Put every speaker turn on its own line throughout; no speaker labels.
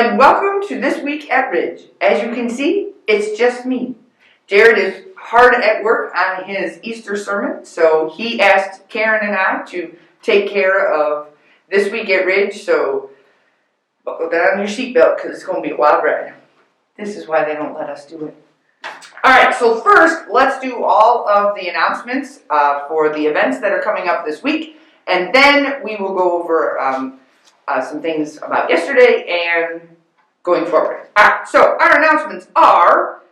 and welcome to This Week at Ridge. As you can see, it's just me. Jared is hard at work on his Easter sermon, so he asked Karen and I to take care of This Week at Ridge, so buckle down your seatbelt because it's going to be a wild ride. This is why they don't let us do it. Alright, so first, let's do all of the announcements for the events that are coming up this week, and then we will go over some things about yesterday and going forward. Alright, so our announcements are,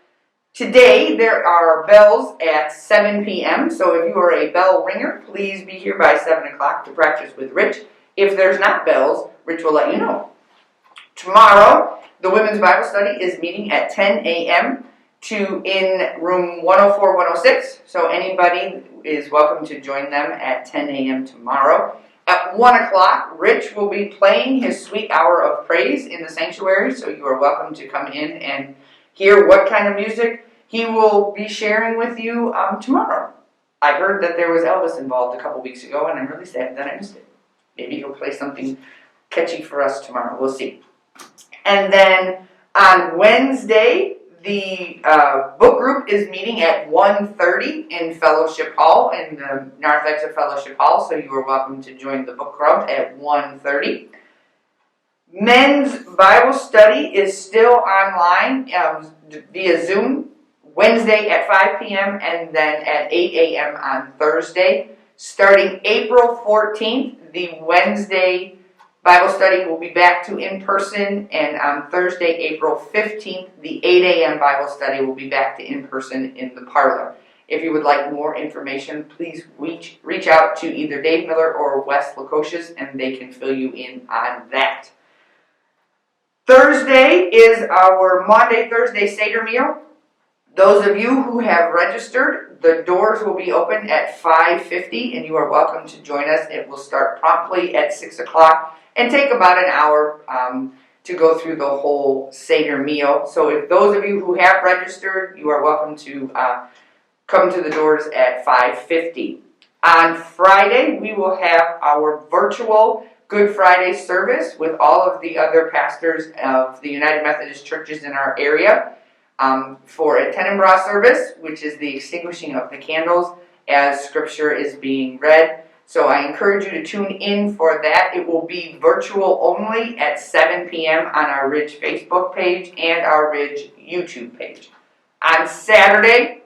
today there are bells at 7 p.m., so if you are a bell ringer, please be here by 7 o'clock to practice with Rich. If there's not bells, Rich will let you know. Tomorrow, the Women's Bible Study is meeting at 10 a.m. in room 104-106, so anybody is welcome to join them at 10 a.m. tomorrow. At 1 o'clock, Rich will be playing his sweet hour of praise in the sanctuary, so you are welcome to come in and hear what kind of music he will be sharing with you tomorrow. I heard that there was Elvis involved a couple weeks ago, and I'm really sad that I missed it. Maybe he'll play something catchy for us tomorrow. We'll see. And then on Wednesday, the book group is meeting at 1:30 in Fellowship Hall, in the North Exit Fellowship Hall, so you are welcome to join the book club at 1:30. Men's Bible Study is still online via Zoom, Wednesday at 5 p.m. and then at 8 a.m. on Thursday. Starting April 14th, the Wednesday Bible study will be back to in-person, and on Thursday, April 15th, the 8 a.m. Bible study will be back to in-person in the parlor. If you would like more information, please reach out to either Dave Miller or Wes Lukosius, and they can fill you in on that. Thursday is our Thursday Seder meal. Those of you who have registered, the doors will be open at 5:50, and you are welcome to join us. It will start promptly at 6 o'clock. And take about an hour to go through the whole Seder meal. So if those of you who have registered, you are welcome to come to the doors at 5:50. On Friday, we will have our virtual Good Friday service with all of the other pastors of the United Methodist churches in our area for a Tenebrae service, which is the extinguishing of the candles as Scripture is being read. So I encourage you to tune in for that. It will be virtual only at 7 p.m. on our Ridge Facebook page and our Ridge YouTube page. On Saturday,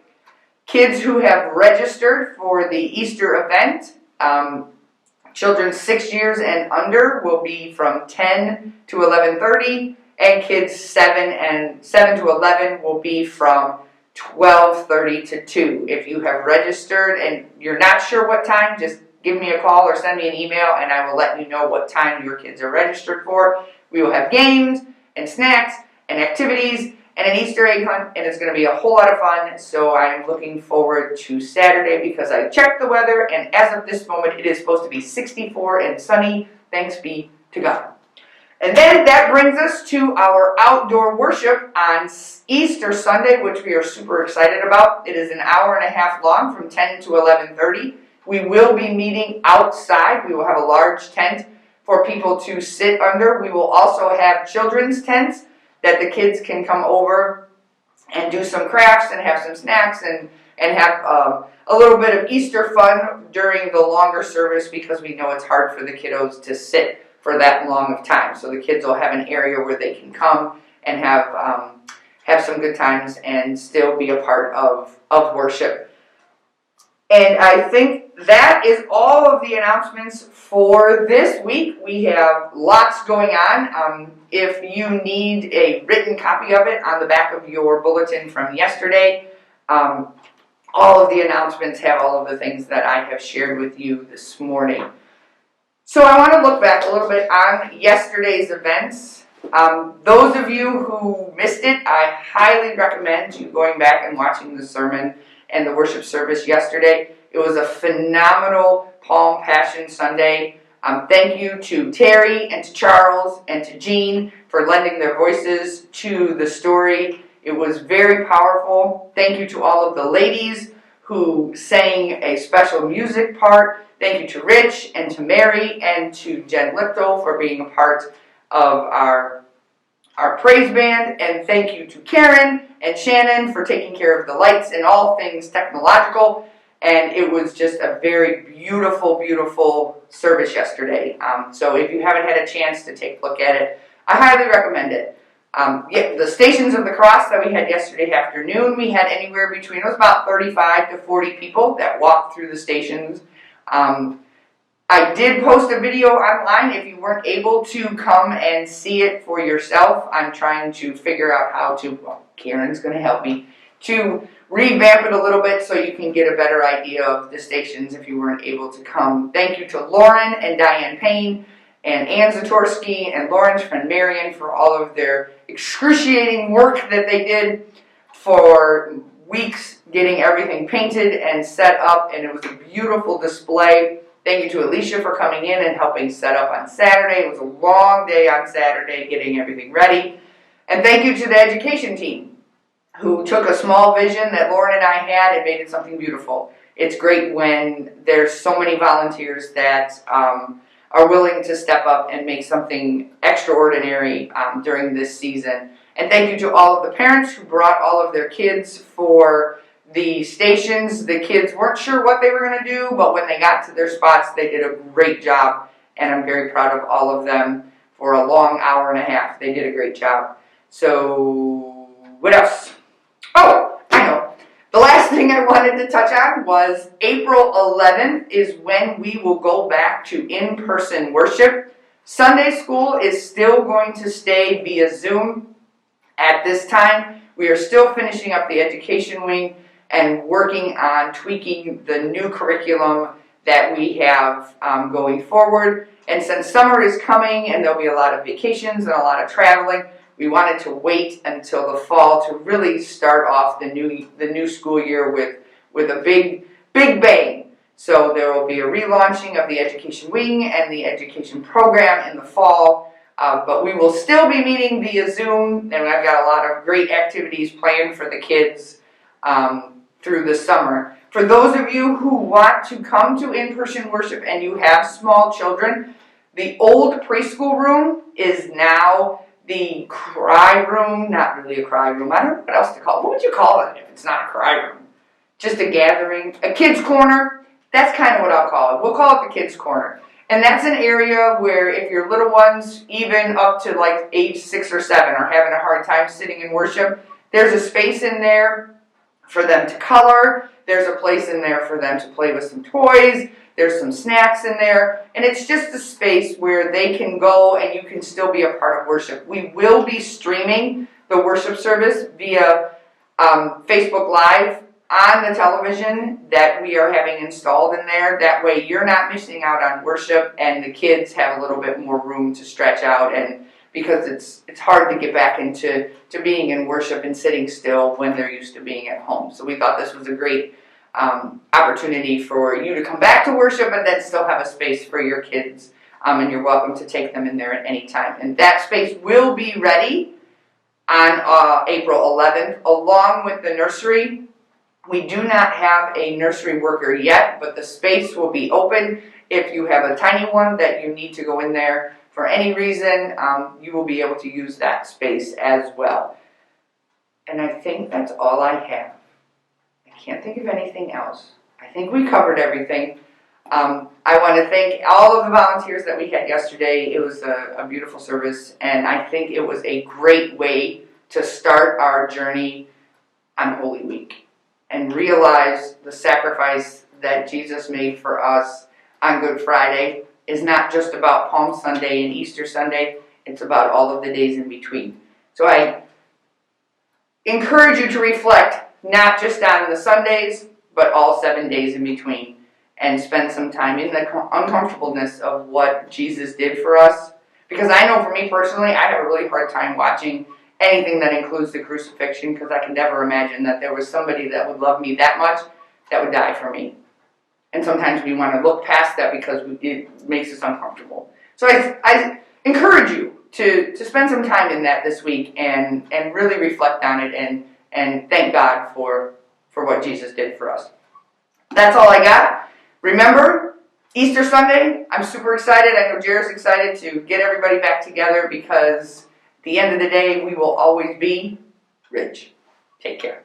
kids who have registered for the Easter event, children 6 years and under, will be from 10 to 11:30, and kids 7 to 11 will be from 12:30 to 2. If you have registered and you're not sure what time, just give me a call or send me an email, and I will let you know what time your kids are registered for. We will have games and snacks and activities and an Easter egg hunt, and it's going to be a whole lot of fun. So I'm looking forward to Saturday because I checked the weather, and as of this moment, it is supposed to be 64 and sunny. Thanks be to God. And then that brings us to our outdoor worship on Easter Sunday, which we are super excited about. It is an hour and a half long from 10 to 11:30. We will be meeting outside. We will have a large tent for people to sit under. We will also have children's tents that the kids can come over and do some crafts and have some snacks and have a little bit of Easter fun during the longer service, because we know it's hard for the kiddos to sit for that long of time. So the kids will have an area where they can come and have some good times and still be a part of worship. And I think that is all of the announcements for this week. We have lots going on. If you need a written copy of it on the back of your bulletin from yesterday, all of the announcements have all of the things that I have shared with you this morning. So I want to look back a little bit on yesterday's events. Those of you who missed it, I highly recommend you going back and watching the sermon and the worship service yesterday. It was a phenomenal Palm Passion Sunday. Thank you to Terry and to Charles and to Jean for lending their voices to the story. It was very powerful. Thank you to all of the ladies who sang a special music part. Thank you to Rich and to Mary and to Jen Lipto for being a part of our our praise band, and thank you to Karen and Shannon for taking care of the lights and all things technological. And it was just a very beautiful, beautiful service yesterday. So if you haven't had a chance to take a look at it, I highly recommend it. The Stations of the Cross that we had yesterday afternoon, we had anywhere between, it was about 35 to 40 people that walked through the stations. I did post a video online. If you weren't able to come and see it for yourself, I'm trying to figure out how to, well, Karen's going to help me, to revamp it a little bit so you can get a better idea of the stations if you weren't able to come. Thank you to Lauren and Diane Payne and Ann Zatorsky and Lauren's friend Marion for all of their excruciating work that they did for weeks getting everything painted and set up, and it was a beautiful display. Thank you to Alicia for coming in and helping set up on Saturday. It was a long day on Saturday getting everything ready. And thank you to the education team who took a small vision that Lauren and I had and made it something beautiful. It's great when there's so many volunteers that are willing to step up and make something extraordinary during this season. And thank you to all of the parents who brought all of their kids for the stations. The kids weren't sure what they were going to do, but when they got to their spots, they did a great job. And I'm very proud of all of them for a long hour and a half. They did a great job. So, what else? Oh, I know. The last thing I wanted to touch on was April 11th is when we will go back to in-person worship. Sunday school is still going to stay via Zoom at this time. We are still finishing up the education wing and working on tweaking the new curriculum that we have going forward. And since summer is coming and there'll be a lot of vacations and a lot of traveling, we wanted to wait until the fall to really start off the new school year with a big bang. So there will be a relaunching of the education wing and the education program in the fall. But we will still be meeting via Zoom, and I've got a lot of great activities planned for the kids through the summer. For those of you who want to come to in-person worship and you have small children, the old preschool room is now the cry room. Not really a cry room. I don't know what else to call it. What would you call it if it's not a cry room? Just a gathering? A kid's corner? That's kind of what I'll call it. We'll call it the kids' corner. And that's an area where if your little ones, even up to like age 6 or 7, are having a hard time sitting in worship, there's a space in there for them to color. There's a place in there for them to play with some toys. There's some snacks in there. And it's just a space where they can go and you can still be a part of worship. We will be streaming the worship service via Facebook Live on the television that we are having installed in there. That way you're not missing out on worship and the kids have a little bit more room to stretch out, and because it's hard to get back into being in worship and sitting still when they're used to being at home. So we thought this was a great opportunity for you to come back to worship and then still have a space for your kids, and you're welcome to take them in there at any time. And that space will be ready on April 11th along with the nursery. We do not have a nursery worker yet, but the space will be open. If you have a tiny one that you need to go in there for any reason, you will be able to use that space as well. And I think that's all I have. I can't think of anything else. I think we covered everything. I want to thank all of the volunteers that we had yesterday. It was a beautiful service, and I think it was a great way to start our journey on Holy Week and realize the sacrifice that Jesus made for us on Good Friday is not just about Palm Sunday and Easter Sunday. It's about all of the days in between. So I encourage you to reflect not just on the Sundays, but all 7 days in between, and spend some time in the uncomfortableness of what Jesus did for us. Because I know for me personally, I have a really hard time watching anything that includes the crucifixion, because I can never imagine that there was somebody that would love me that much that would die for me. And sometimes we want to look past that because it makes us uncomfortable. So I encourage you to spend some time in that this week and really reflect on it and thank God for what Jesus did for us. That's all I got. Remember, Easter Sunday, I'm super excited. I know Jared's excited to get everybody back together because the end of the day, we will always be rich. Take care.